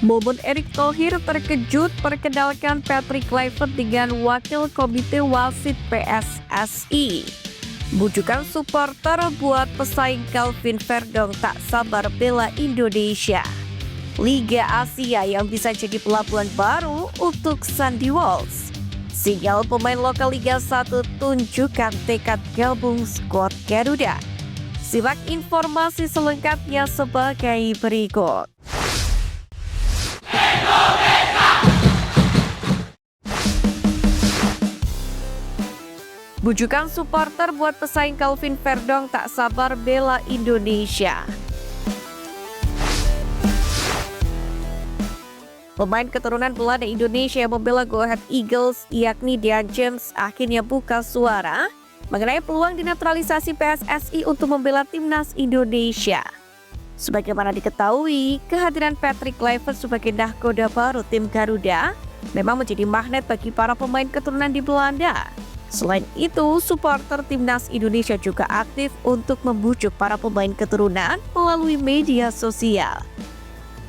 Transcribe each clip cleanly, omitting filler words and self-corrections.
Momen Erick Thohir terkejut perkenalkan Patrick Kluivert dengan wakil komite wasit PSSI. Bujukan supporter buat pesaing Kelvin Verdong tak sabar bela Indonesia. Liga Asia yang bisa jadi pelabuhan baru untuk Sandy Walsh. Sinyal pemain lokal Liga 1 tunjukkan tekad gabung skuad Garuda. Simak informasi selengkapnya sebagai berikut. Bujukan supporter buat pesaing Kelvin Verdong tak sabar bela Indonesia. Pemain keturunan Belanda Indonesia yang membela Go Ahead Eagles yakni Dean James akhirnya buka suara mengenai peluang dinaturalisasi PSSI untuk membela timnas Indonesia. Sebagaimana diketahui, kehadiran Patrick Kluivert sebagai nahkoda baru tim Garuda memang menjadi magnet bagi para pemain keturunan di Belanda. Selain itu, supporter timnas Indonesia juga aktif untuk membujuk para pemain keturunan melalui media sosial.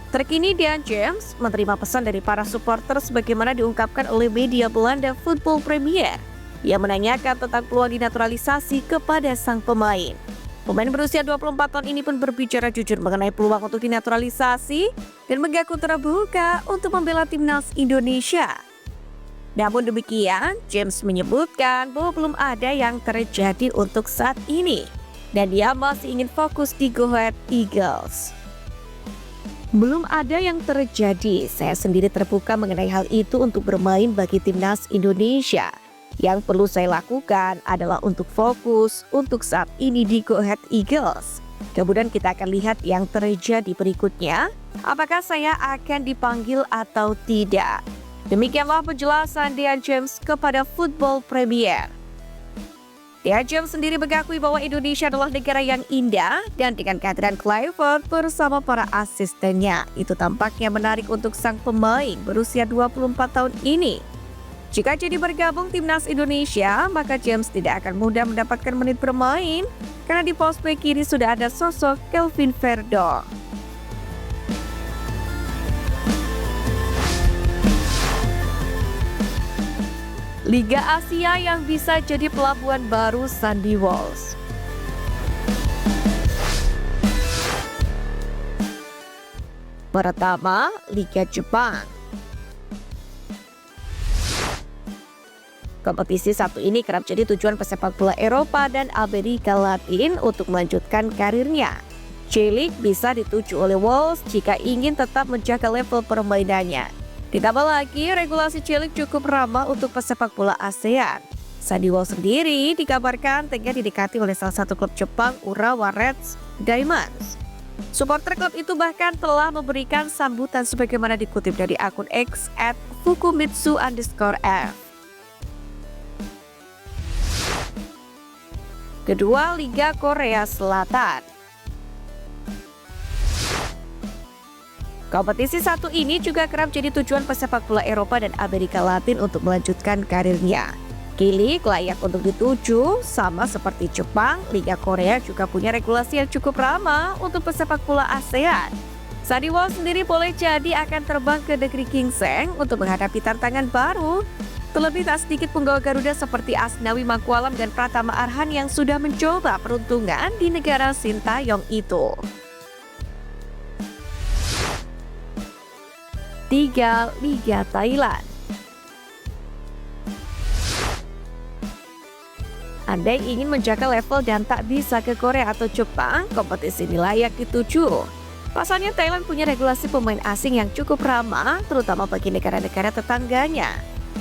Terkini Dean James menerima pesan dari para supporter sebagaimana diungkapkan oleh media Belanda Football Premier yang menanyakan tentang peluang dinaturalisasi kepada sang pemain. Pemain berusia 24 tahun ini pun berbicara jujur mengenai peluang untuk dinaturalisasi dan mengaku terbuka untuk membela timnas Indonesia. Namun demikian, James menyebutkan bahwa belum ada yang terjadi untuk saat ini dan dia masih ingin fokus di Go Ahead Eagles. Belum ada yang terjadi, saya sendiri terbuka mengenai hal itu untuk bermain bagi timnas Indonesia. Yang perlu saya lakukan adalah untuk fokus untuk saat ini di Go Ahead Eagles. Kemudian kita akan lihat yang terjadi berikutnya, apakah saya akan dipanggil atau tidak. Demikianlah penjelasan Dean James kepada Football Premier. Dean James sendiri mengakui bahwa Indonesia adalah negara yang indah dan dengan kehadiran Kluivert bersama para asistennya, itu tampaknya menarik untuk sang pemain berusia 24 tahun ini. Jika jadi bergabung timnas Indonesia, maka James tidak akan mudah mendapatkan menit bermain karena di pos bek kiri sudah ada sosok Kelvin Verdong. Liga Asia yang bisa jadi pelabuhan baru Sandy Walsh. Pertama, Liga Jepang. Kompetisi satu ini kerap jadi tujuan pesepak bola Eropa dan Amerika Latin untuk melanjutkan karirnya. J-League bisa dituju oleh Walsh jika ingin tetap menjaga level permainannya. Ditambah lagi, regulasi J-League cukup ramah untuk pesepak bola ASEAN. Sandy Walsh sendiri dikabarkan tengah didekati oleh salah satu klub Jepang, Urawa Reds Diamonds. Supporter klub itu bahkan telah memberikan sambutan sebagaimana dikutip dari akun X @fukumitsu_f. Kedua, Liga Korea Selatan. Kompetisi satu ini juga kerap jadi tujuan pesepak bola Eropa dan Amerika Latin untuk melanjutkan karirnya. K-League layak untuk dituju, sama seperti Jepang, Liga Korea juga punya regulasi yang cukup ramah untuk pesepak bola ASEAN. Sandy Walsh sendiri boleh jadi akan terbang ke negeri Ginseng untuk menghadapi tantangan baru. Terlebih tak sedikit penggawa Garuda seperti Asnawi Mangkualam dan Pratama Arhan yang sudah mencoba peruntungan di negara Sintayong itu. 3. Liga Thailand. Andai ingin menjaga level dan tak bisa ke Korea atau Jepang, kompetisi ini layak dituju. Pasalnya Thailand punya regulasi pemain asing yang cukup ramah, terutama bagi negara-negara tetangganya.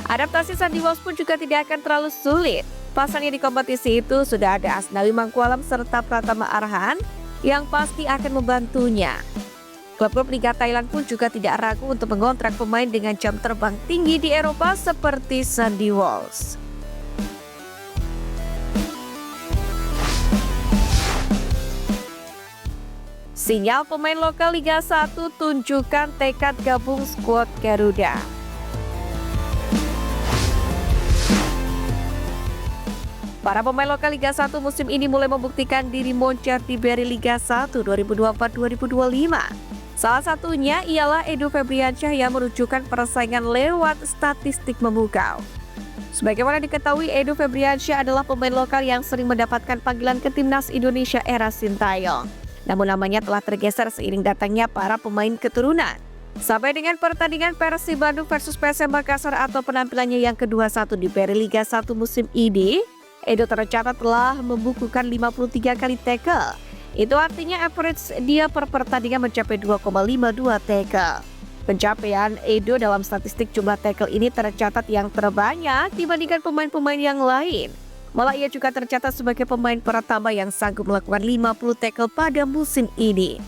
Adaptasi Sandy Walsh pun juga tidak akan terlalu sulit. Pasalnya di kompetisi itu sudah ada Asnawi Mangkualam serta Pratama Arhan yang pasti akan membantunya. Klub-klub Liga Thailand pun juga tidak ragu untuk mengontrak pemain dengan jam terbang tinggi di Eropa seperti Sandy Walsh. Sinyal pemain lokal Liga 1 tunjukkan tekad gabung skuad Garuda. Para pemain lokal Liga 1 musim ini mulai membuktikan diri moncer di Beri Liga 1 2024-2025. Salah satunya ialah Edo Febriansyah yang menunjukkan persaingan lewat statistik memukau. Sebagaimana diketahui, Edo Febriansyah adalah pemain lokal yang sering mendapatkan panggilan ke timnas Indonesia era Sintayong. Namun namanya telah tergeser seiring datangnya para pemain keturunan. Sampai dengan pertandingan Persib Bandung versus PSM Makassar atau penampilannya yang ke-21 di Peri Liga 1 musim ini, Edo tercatat telah membukukan 53 kali tackle. Itu artinya average dia per pertandingan mencapai 2,52 tackle. Pencapaian Edo dalam statistik jumlah tackle ini tercatat yang terbanyak dibandingkan pemain-pemain yang lain. Malah ia juga tercatat sebagai pemain pertama yang sanggup melakukan 50 tackle pada musim ini.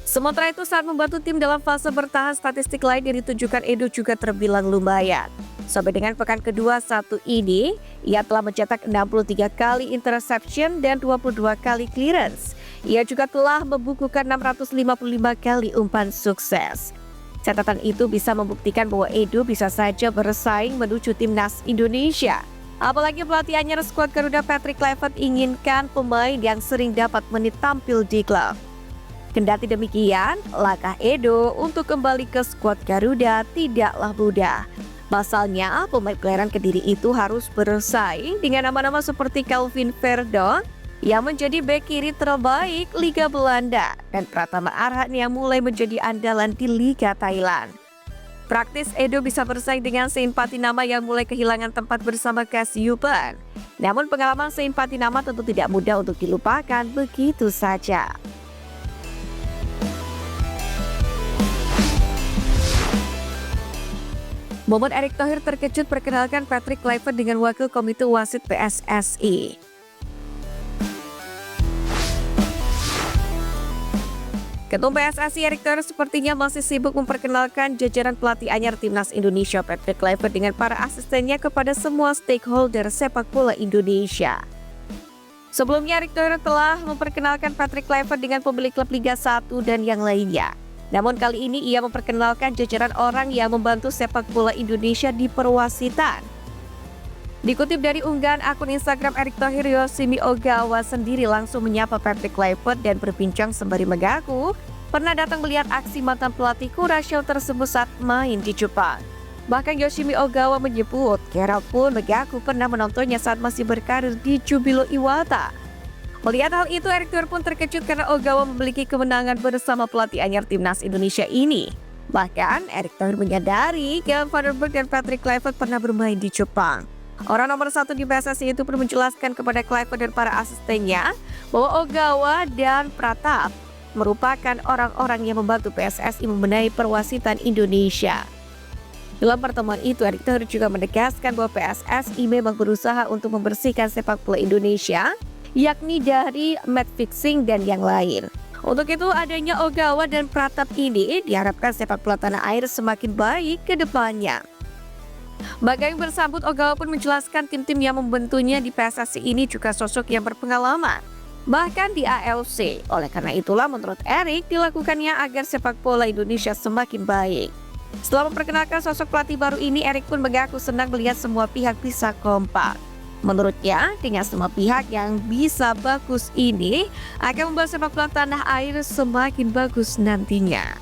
Sementara itu saat membantu tim dalam fase bertahan, statistik lain yang ditunjukkan Edo juga terbilang lumayan. Sampai dengan pekan ke-21 ini, ia telah mencetak 63 kali interception dan 22 kali clearance. Ia juga telah membukukan 655 kali umpan sukses. Catatan itu bisa membuktikan bahwa Edo bisa saja bersaing menuju timnas Indonesia. Apalagi pelatih anyar skuad Garuda Patrick Kluivert inginkan pemain yang sering dapat menit tampil di klub. Kendati demikian, langkah Edo untuk kembali ke skuad Garuda tidaklah mudah. Pasalnya, pemain kelahiran Kediri itu harus bersaing dengan nama-nama seperti Calvin Verdonk yang menjadi bek kiri terbaik Liga Belanda dan Pratama Arhan yang mulai menjadi andalan di Liga Thailand. Praktis Edo bisa bersaing dengan Sein Patinama yang mulai kehilangan tempat bersama Kasyupan. Namun pengalaman Sein Patinama tentu tidak mudah untuk dilupakan begitu saja. Momen Erick Thohir terkejut perkenalkan Patrick Kluivert dengan wakil komite wasit PSSI. Ketum PSSI Erick Thohir sepertinya masih sibuk memperkenalkan jajaran pelatih anyar timnas Indonesia Patrick Kluivert dengan para asistennya kepada semua stakeholder sepak bola Indonesia. Sebelumnya Erick Thohir telah memperkenalkan Patrick Kluivert dengan pemilik klub Liga 1 dan yang lainnya. Namun kali ini ia memperkenalkan jajaran orang yang membantu sepak bola Indonesia di perwasitan. Dikutip dari unggahan akun Instagram Erick Thohir, Yoshimi Ogawa sendiri langsung menyapa Patrick Kluivert dan berbincang sembari mengaku pernah datang melihat aksi mantan pelatih Curaçao tersebut saat main di Jepang. Bahkan Yoshimi Ogawa menyebut Gerald pun mengaku pernah menontonnya saat masih berkarir di Jubilo Iwata. Melihat hal itu, Erick Thohir pun terkejut karena Ogawa memiliki kemenangan bersama pelatih anyar timnas Indonesia ini. Bahkan, Erick Thohir menyadari Glenn Vandenberg dan Patrick Kluivert pernah bermain di Jepang. Orang nomor 1 di PSSI itu pun menjelaskan kepada Kluivert dan para asistennya bahwa Ogawa dan Pratap merupakan orang-orang yang membantu PSSI membenahi perwasitan Indonesia. Dalam pertemuan itu, Erick Thohir juga menegaskan bahwa PSSI memang berusaha untuk membersihkan sepak bola Indonesia, yakni dari match fixing dan yang lain. Untuk itu, adanya Ogawa dan Pratap ini diharapkan sepak bola tanah air semakin baik ke depannya. Bagai bersambut, Ogawa pun menjelaskan tim-tim yang membentunya di PSSI ini juga sosok yang berpengalaman, bahkan di AFC. Oleh karena itulah menurut Erick dilakukannya agar sepak bola Indonesia semakin baik. Setelah memperkenalkan sosok pelatih baru ini, Erick pun mengaku senang melihat semua pihak bisa kompak. Menurutnya, dengan semua pihak yang bisa bagus ini akan membuat sepak bola tanah air semakin bagus nantinya.